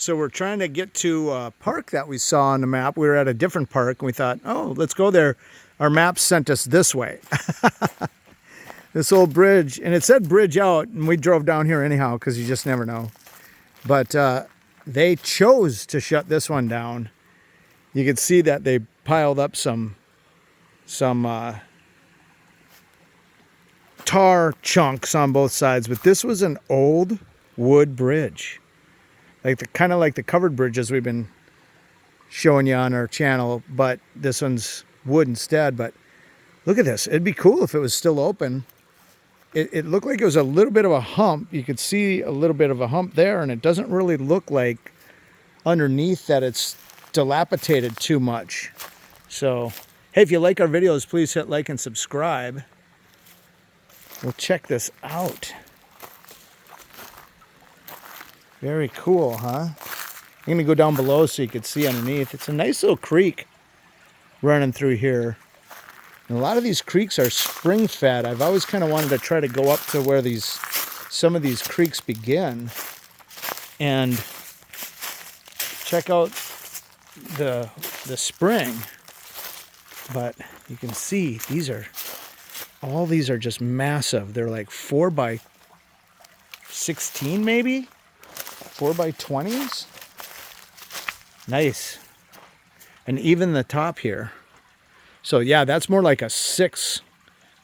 So we're trying to get to a park that we saw on the map. We were at a different park and we thought, oh, let's go there. Our map sent us this way. This old bridge, and it said bridge out, and we drove down here anyhow because you just never know. But they chose to shut this one down. You can see that they piled up some tar chunks on both sides, but this was an old wood bridge, like the kind of like the covered bridges we've been showing you on our channel, but this one's wood instead. But look at this. It'd be cool if it was still open. It looked like it was a little bit of a hump. You could see a little bit of a hump there, and it doesn't really look like underneath that it's dilapidated too much. So, hey, if you like our videos, please hit like and subscribe. We'll check this out. Very cool, huh? I'm going to go down below so you can see underneath. It's a nice little creek running through here. And a lot of these creeks are spring fed. I've always kind of wanted to try to go up to where some of these creeks begin and check out the spring. But you can see all these are just massive. They're like 4 by 16 maybe, 4 by 20s. Nice. And even the top here. So yeah, that's more like a 6.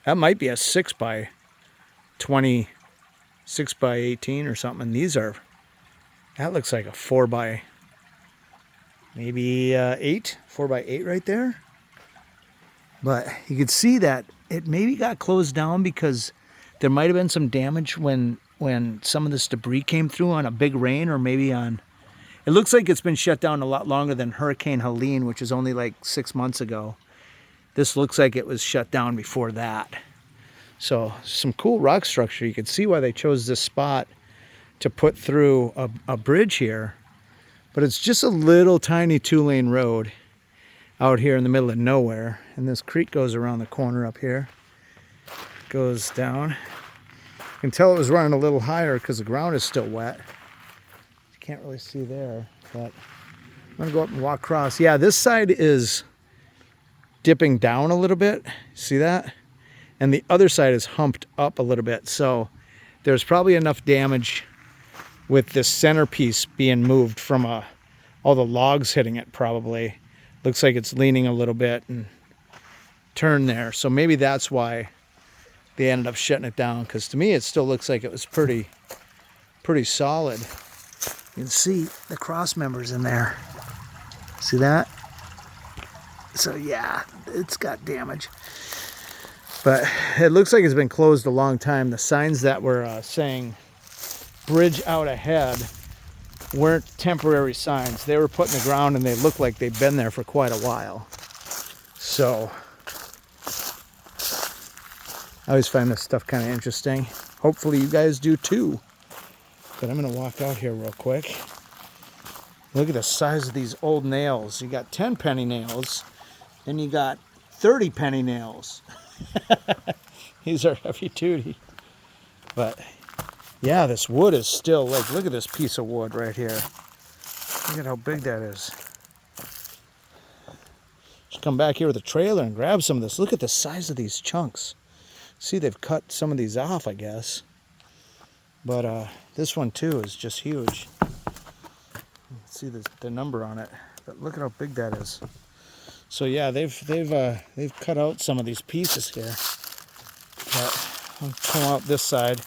That might be a 6 by 20, 6 by 18 or something. And that looks like a 4 by maybe 8, 4 by 8 right there. But you could see that it maybe got closed down because there might have been some damage when some of this debris came through on a big rain, or maybe on, it looks like it's been shut down a lot longer than Hurricane Helene, which is only like 6 months ago. This looks like it was shut down before that. So some cool rock structure. You can see why they chose this spot to put through a bridge here. But it's just a little tiny 2-lane road out here in the middle of nowhere. And this creek goes around the corner up here. Goes down. You can tell it was running a little higher because the ground is still wet. You can't really see there, but I'm gonna go up and walk across. Yeah, this side is dipping down a little bit. See that? And the other side is humped up a little bit. So there's probably enough damage with this centerpiece being moved from all the logs hitting it probably. Looks like it's leaning a little bit and turned there. So maybe that's why they ended up shutting it down, because to me it still looks like it was pretty solid. You can see the cross members in there. See that? So yeah, it's got damage. But it looks like it's been closed a long time. The signs that were saying bridge out ahead weren't temporary signs. They were put in the ground and they look like they've been there for quite a while. So I always find this stuff kind of interesting. Hopefully you guys do too. But I'm going to walk out here real quick. Look at the size of these old nails. You got 10 penny nails, and you got 30 penny nails. These are heavy duty. But yeah, this wood is still, like, look at this piece of wood right here. Look at how big that is. Just come back here with a trailer and grab some of this. Look at the size of these chunks. See, they've cut some of these off, I guess. But this one too is just huge. See the number on it, but look at how big that is. So yeah, they've cut out some of these pieces here. But I'll come out this side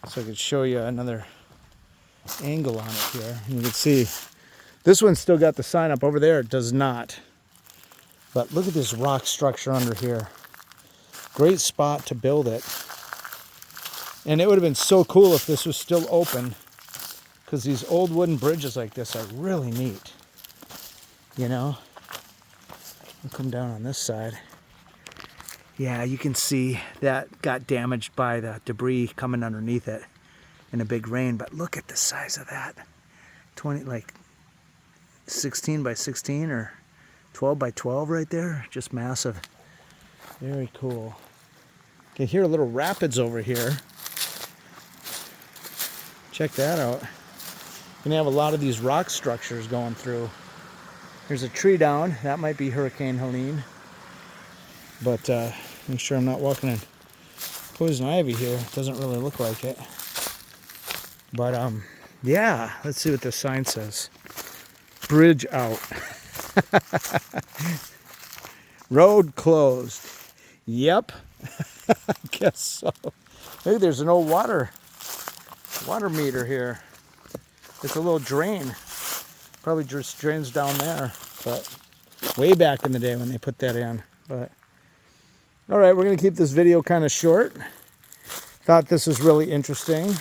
so I can show you another angle on it here. And you can see this one's still got the sign up. Over there it does not. But look at this rock structure under here. Great spot to build it. And it would have been so cool if this was still open, because these old wooden bridges like this are really neat. You know? I'll come down on this side. Yeah, you can see that got damaged by the debris coming underneath it in a big rain. But look at the size of that. 20, like 16 by 16 or 12 by 12 right there. Just massive. Very cool. You can hear a little rapids over here. Check that out. Gonna have a lot of these rock structures going through. There's a tree down. That might be Hurricane Helene. But make sure I'm not walking in poison ivy here. It doesn't really look like it. But yeah, let's see what this sign says. Bridge out. Road closed. Yep. I guess so. Hey, there's an old water meter here. It's a little drain. Probably just drains down there. But way back in the day when they put that in. But all right, we're going to keep this video kind of short. Thought this was really interesting.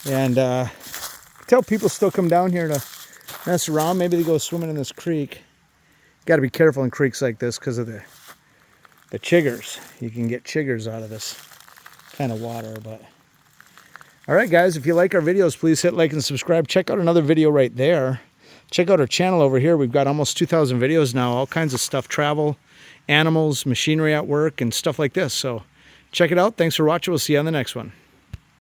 And tell people still come down here to mess around. Maybe they go swimming in this creek. Got to be careful in creeks like this because of the chiggers. You can get chiggers out of this kind of water. But all right, guys, if you like our videos, please hit like and subscribe. Check out another video right there. Check out our channel over here. We've got almost 2,000 videos now. All kinds of stuff, travel, animals, machinery at work, and stuff like this. So check it out. Thanks for watching. We'll see you on the next one.